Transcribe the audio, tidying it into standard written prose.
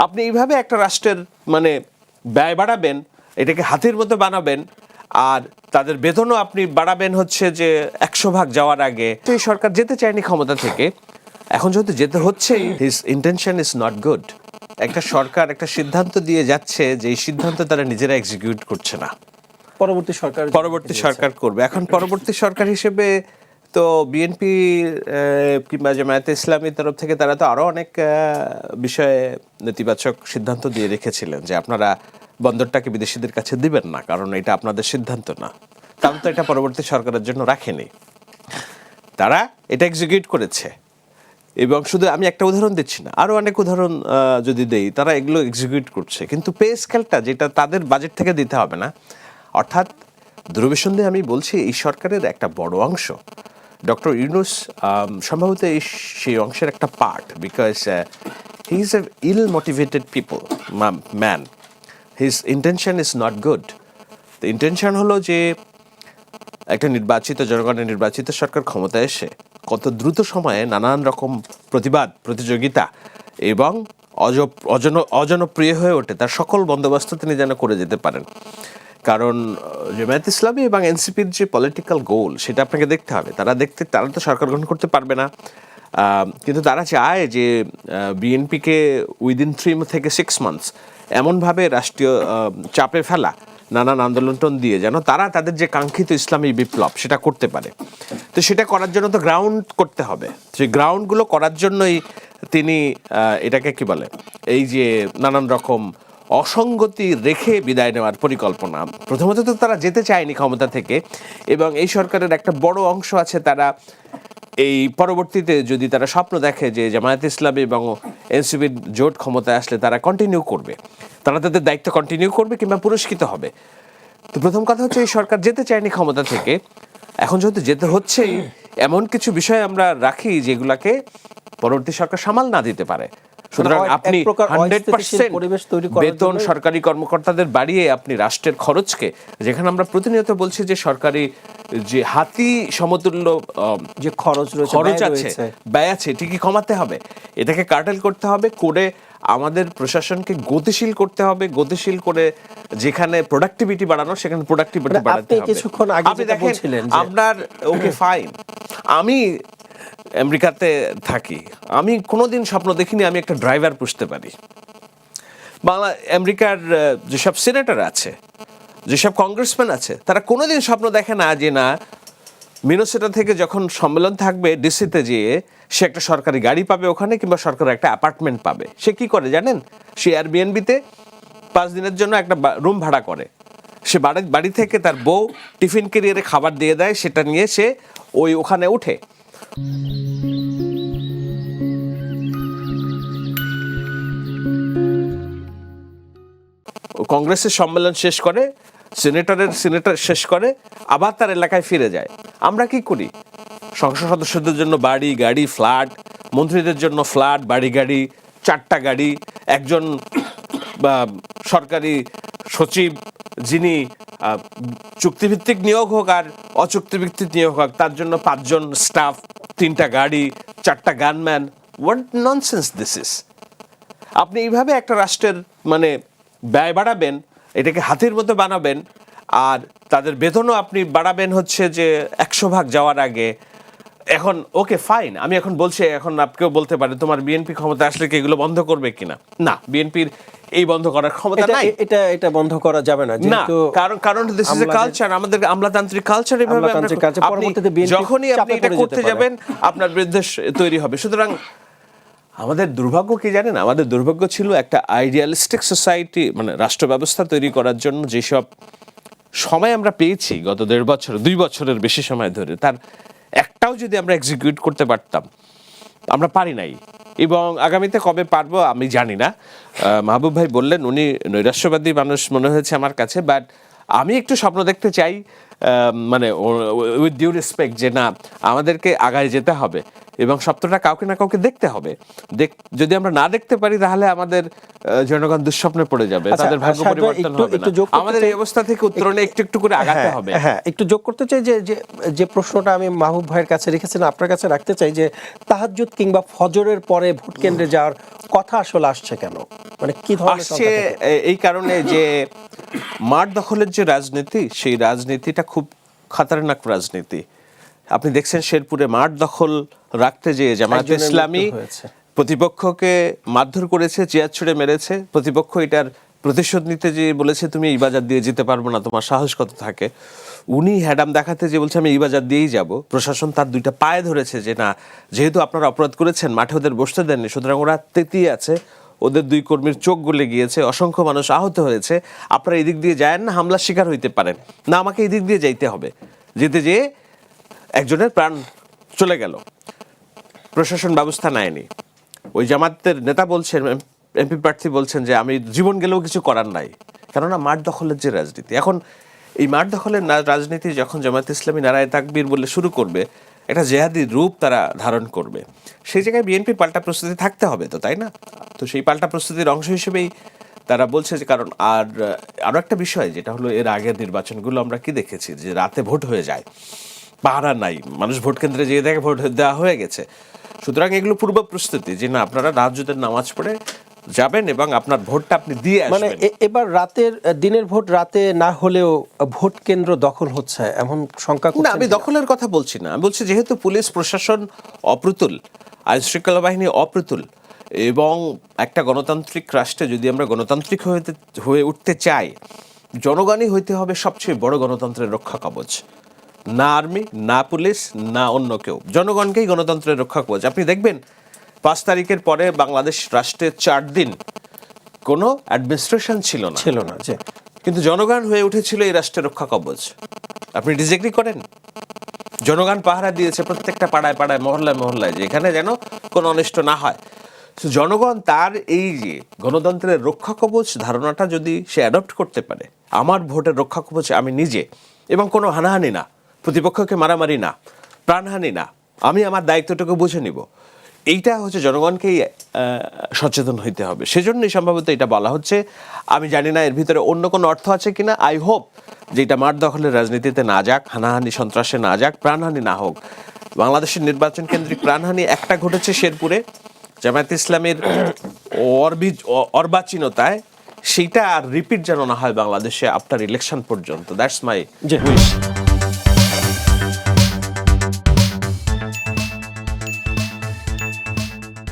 আপনি এইভাবে একটা রাষ্ট্রের মানে ব্যয় বাড়াবেন, এটাকে হাতির মতো বানাবেন, আর তাদের বেতনও আপনি বাড়াবেন হচ্ছে যে 100 ভাগ যাওয়ার আগে। এই সরকার যেতে চায়নি ক্ষমতা থেকে, এখন যেহেতু যেতে হচ্ছেই, his intention is not good. একটা সরকার একটা সিদ্ধান্ত দিয়ে যাচ্ছে যে এই সিদ্ধান্ত তারা নিজেরা এক্সিকিউট করছে না, পরবর্তী সরকার করবে। এখন পরবর্তী সরকার হিসেবে তো বিএনপি কিংবা জামায়াতে ইসলামীর তরফ থেকে তারা তো আরো অনেক বিষয়ে নেতিবাচক সিদ্ধান্ত দিয়ে রেখেছিলেন যে আপনারা বন্দরটাকে বিদেশিদের কাছে দিবেন না, কারণ এটা আপনাদের সিদ্ধান্ত না। কারণ তো এটা পরবর্তী সরকারের জন্য রাখেনি, তারা এটা এক্সিকিউট করেছে। এবং শুধু আমি একটা উদাহরণ দিচ্ছি না, আরো অনেক উদাহরণ যদি দেই, তারা এগুলো এক্সিকিউট করছে। কিন্তু পে স্কেলটা যেটা তাদের বাজেট থেকে দিতে হবে না, অর্থাৎ দুরভিসন্দেহে আমি বলছি এই সরকারের একটা বড় অংশ, ডক্টর ইউনূস সম্ভবত সেই অংশের একটা part, because he is a ill motivated people man, his intention is not good. তো ইন্টেনশন হলো যে একটা নির্বাচিত জনগণের নির্বাচিত সরকার ক্ষমতায় এসে কত দ্রুত সময়ে নানান রকম প্রতিবাদ প্রতিযোগিতা এবং অজনপ্রিয় হয়ে ওঠে তার সকল বন্দোবস্ত তিনি যেন করে যেতে পারেন। কারণ জামায়াত ইসলামী এবং এনসিপির যে পলিটিক্যাল গোল সেটা আপনাকে দেখতে হবে। তারা তো সরকার গঠন করতে পারবে না, কিন্তু তারা চায় যে বিএনপিকে উইদিন 3 থেকে 6 মান্থস এমনভাবে রাষ্ট্রীয় চাপে ফেলা, নানান আন্দোলন দিয়ে যেন তারা তাদের যে কাঙ্ক্ষিত ইসলামী বিপ্লব সেটা করতে পারে। তো সেটা করার জন্য তো গ্রাউন্ড করতে হবে। সেই গ্রাউন্ডগুলো করার জন্যই তিনি এটাকে কি বলে, এই যে নানান রকম অসঙ্গতি রেখে বিদায় নেওয়ার পরিকল্পনা। প্রথমত তো তারা যেতে চায়নি ক্ষমতা থেকে, এবং এই সরকারের একটা বড় অংশ আছে তারা এই পরবর্তীতে যদি তারা স্বপ্ন দেখে যে জামায়াত ইসলামী এবং এনসিপির জোট ক্ষমতায় আসলে তারা কন্টিনিউ করবে, তারা তাদের দায়িত্ব কন্টিনিউ করবে কিংবা পুরস্কৃত হবে। তো প্রথম কথা হচ্ছে এই সরকার যেতে চায়নি ক্ষমতা থেকে, এখন যেহেতু যেতে হচ্ছেই, এমন কিছু বিষয় আমরা রাখি যেগুলাকে পরবর্তী সরকার সামাল না দিতে পারে। সুতরাং আপনি 100% বেতন সরকারি কর্মকর্তাদের বাড়িয়ে আপনি রাষ্ট্রের খরচকে, যেখানে আমরা প্রতিনিয়ত বলছি যে সরকারি যে হাতি সমতুল্য যে খরচ আছে, ব্যয় আছে, ঠিকই কমাতে হবে, এটাকে কার্টেল করতে হবে, করে আমাদের প্রশাসনকে গতিশীল করতে হবে। গতিশীল করে যেখানে প্রোডাক্টিভিটি বাড়ানো সেখানে প্রোডাক্টিভিটি বাড়াতে হবে। কিছুক্ষণ আগে যেটা বলছিলেন আপনার ওকে ফাইন, আমি আমেরিকাতে থাকি, আমি কোনোদিন স্বপ্ন দেখিনি আমি একটা ড্রাইভার পুষতে পারি। আমেরিকার যেসব সিনেটর আছে, যেসব কংগ্রেসম্যান আছে, তারা কোনোদিন স্বপ্ন দেখে না যে না মিনেসোটা থেকে যখন সম্মেলন থাকবে ডিসিতে যেয়ে সে একটা সরকারি গাড়ি পাবে ওখানে, কিংবা সরকারি একটা অ্যাপার্টমেন্ট পাবে। সে কি করে জানেন? সে এয়ারবিএনবিতে 5 দিনের জন্য একটা রুম ভাড়া করে, সে বাড়ি থেকে তার বউ টিফিন ক্যারিয়ারে খাবার দিয়ে দেয়, সেটা নিয়ে সে ওখানে উঠে। কংগ্রেসের সম্মেলন শেষ করে, সিনেটর শেষ করে, আবার তার এলাকায় ফিরে যায়। আমরা কি করি? সংসদ সদস্যদের জন্য বাড়ি গাড়ি ফ্ল্যাট, মন্ত্রীদের জন্য ফ্ল্যাট বাড়ি গাড়ি, 4টা গাড়ি, একজন সরকারি সচিব যিনি চুক্তিভিত্তিক নিয়োগ হোক আর অচুক্তিভিত্তিক নিয়োগ হোক, তার জন্য 5 জন স্টাফ, 3টা গাড়ি, 4টা gunman. What nonsense this is! আপনি এইভাবে একটা রাষ্ট্রের মানে ব্যয় বাড়াবেন, এটাকে হাতির মতো বানাবেন, আর তাদের বেতনও আপনি বাড়াবেন হচ্ছে যে 100 ভাগ যাওয়ার আগে। এখন ওকে ফাইন, আমি এখন বলছি, এখন আপনিও বলতে পারে তোমার বিএনপি ক্ষমতা আসলে কি এগুলো বন্ধ করবে কিনা? না, বিএনপির এই বন্ধ করার ক্ষমতা নাই। এটা বন্ধ করা যাবে না, যেহেতু কারণ দিস ইজ এ কালচার, আমাদের আমলাতান্ত্রিক কালচার। এভাবে যখনই আপনি এটা করতে যাবেন আপনার বিরুদ্ধে তৈরি হবে। সুতরাং আমাদের দুর্ভাগ্য কি জানেন? আমাদের দুর্ভাগ্য ছিল একটা আইডিয়ালিস্টিক সোসাইটি, মানে রাষ্ট্র ব্যবস্থা তৈরি করার জন্য যেসব সময় আমরা পেয়েছি গত 1.5 বছর 2 বছরের বেশি সময় ধরে, তার একটাও যদি আমরা এক্সিকিউট করতে পারতাম, আমরা পারি নাই, এবং আগামীতে কবে পারবো আমি জানি না। মাহবুব ভাই বললেন উনি নৈরাশ্যবাদী মানুষ মনে হয়েছে আমার কাছে, বাট আমি একটু স্বপ্ন দেখতে চাই মানে উইথ ডিউ রেসপেক্ট যে না আমাদেরকে আগায় যেতে হবে এবং সত্যটা কাউকে না কাউকে দেখতে হবে। যদি আমরা না দেখতে পারি তাহলে আমাদের জনগণ দুঃস্বপ্নে পড়ে যাবে, আচ্ছা, তাদের ভাগ্য সাহেব ভাই, পরিবর্তন হবে না। একটু যোগ করতে আমাদের এই অবস্থা থেকে উত্তরণে একটু একটু করে আগাতে হবে। হ্যাঁ, একটু যোগ করতে চাই যে প্রশ্নটা আমি মাহবুব ভাইয়ের কাছে রেখেছিলাম, আপনার কাছে রাখতে চাই যে তাহাজ্জুদ কিংবা ফজরের পরে ভোট কেন্দ্রে যাওয়ার কথা আসলে আসছে কেন, মানে কি ধরনের আসছে এই কারণে যে মাঠ দখলের যে রাজনীতি, সেই রাজনীতিটা খুব খাতারনাক রাজনীতি। আপনি দেখছেন শেরপুরে মাঠ দখল রাখতে যেয়ে জামায়াতে ইসলামী প্রতিপক্ষকে মারধর করেছে, চেয়ার ছুড়ে মেরেছে। প্রতিপক্ষ এটার প্রতিশোধ নিতে যে বলেছে তুমি এই বাজার দিয়ে যেতে পারবো না, তোমার সাহস কত থাকে। উনি হ্যাডাম দেখাতে যে বলছে আমি এই বাজার দিয়েই যাব, প্রশাসন তার দুইটা পায়ে ধরেছে যে না, যেহেতু আপনারা অপরাধ করেছেন মাঠে ওদের বসতে দেননি, সুতরাং ওরা তেতিয়ে আছে, ওদের দুই কর্মীর চোখ গলে গিয়েছে, অসংখ্য মানুষ আহত হয়েছে, আপনারা এদিক দিয়ে যায় না, হামলার শিকার হইতে পারেন না, আমাকে এদিক দিয়ে যাইতে হবে। যেতে যেয়ে একজনের প্রাণ চলে গেল, প্রশাসন ব্যবস্থা নেয়নি। ওই জামাতের নেতা বলছেন, এমপি প্রার্থী বলছেন যে আমি জীবন গেলেও কিছু করার নাই, কেননা মাঠ দখলের যে রাজনীতি। এখন এই মাঠ দখলের রাজনীতি যখন জামায়াত ইসলামী নারায়ে তাকবীর বলে শুরু করবে, একটা জেহাদি রূপ তারা ধারণ করবে, সেই জায়গায় বিএনপির পাল্টা প্রস্তুতি থাকতে হবে তো, তাই না? তো সেই পাল্টা প্রস্তুতির অংশ হিসেবেই তারা বলছে যে, কারণ আরও একটা বিষয় যেটা হলো এর আগের নির্বাচনগুলো আমরা কি দেখেছি যে রাতে ভোট হয়ে যায়, পাহারা নাই, মানুষ ভোট কেন্দ্রে যেয়ে দেখে ভোট দেওয়া হয়ে গেছে। সুতরাং এগুলো পূর্ব প্রস্তুতি যে না আপনারা তাহাজ্জুদের নামাজ পড়ে যাবেন এবং আপনার ভোটটা আপনি দিয়ে আসবেন। মানে এবার দিনের ভোট রাতে না হলেও ভোট কেন্দ্র দখল হচ্ছে এমন শঙ্কা করছেন? না, আমি দখলের কথা বলছি না, আমি বলছি যেহেতু পুলিশ প্রশাসন অপ্রতুল, আইন শৃঙ্খলা বাহিনী অপ্রতুল, এবং একটা গণতান্ত্রিক রাষ্ট্রে যদি আমরা গণতান্ত্রিক হয়ে উঠতে চাই, জনগণই হইতে হবে সবচেয়ে বড় গণতন্ত্রের রক্ষা কবচ। না আর্মি, না পুলিশ, না অন্য কেউ, জনগণকেই গণতন্ত্রের রক্ষা কবচ। আপনি দেখবেন 5 তারিখের পরে বাংলাদেশ রাষ্ট্রে 4 দিন কোনো অ্যাডমিনিস্ট্রেশন ছিল না, কিন্তু জনগণ হয়ে উঠেছিল এই রাষ্ট্রের রক্ষা কবচ। আপনি ডিসএগ্রি করেন? জনগণ পাহারা দিয়েছে প্রত্যেকটা পাড়ায় পাড়ায়, মহল্লায় মহল্লায়, যেখানে যেন কোনো অনিষ্ট না হয়। জনগণ তার এই যে গণতন্ত্রের রক্ষা কবচ ধারণাটা যদি সে অ্যাডপ্ট করতে পারে, আমার ভোটের রক্ষা কবচ আমি নিজে, এবং কোনো হানাহানি না, প্রতিপক্ষকে মারামারি না, প্রাণহানি না, আমি আমার দায়িত্বটাকে বুঝে নিব, এইটা হচ্ছে জনগণকেই সচেতন হইতে হবে। সেজন্যই সম্ভবত এটা বলা হচ্ছে। আমি জানি না এর ভিতরে অন্য কোনো অর্থ আছে কিনা। আই হোপ যে এটা মাঠ দখলের রাজনীতিতে না যাক, হানাহানি সন্ত্রাসে না যাক, প্রাণহানি না হোক। বাংলাদেশের নির্বাচন কেন্দ্রিক প্রাণহানি একটা ঘটেছে শেরপুরে জামায়াত ইসলামের অর্বাচীনতায়, সেইটা আর রিপিট যেন না হয় বাংলাদেশে আফটার ইলেকশন পর্যন্ত। That's my wish.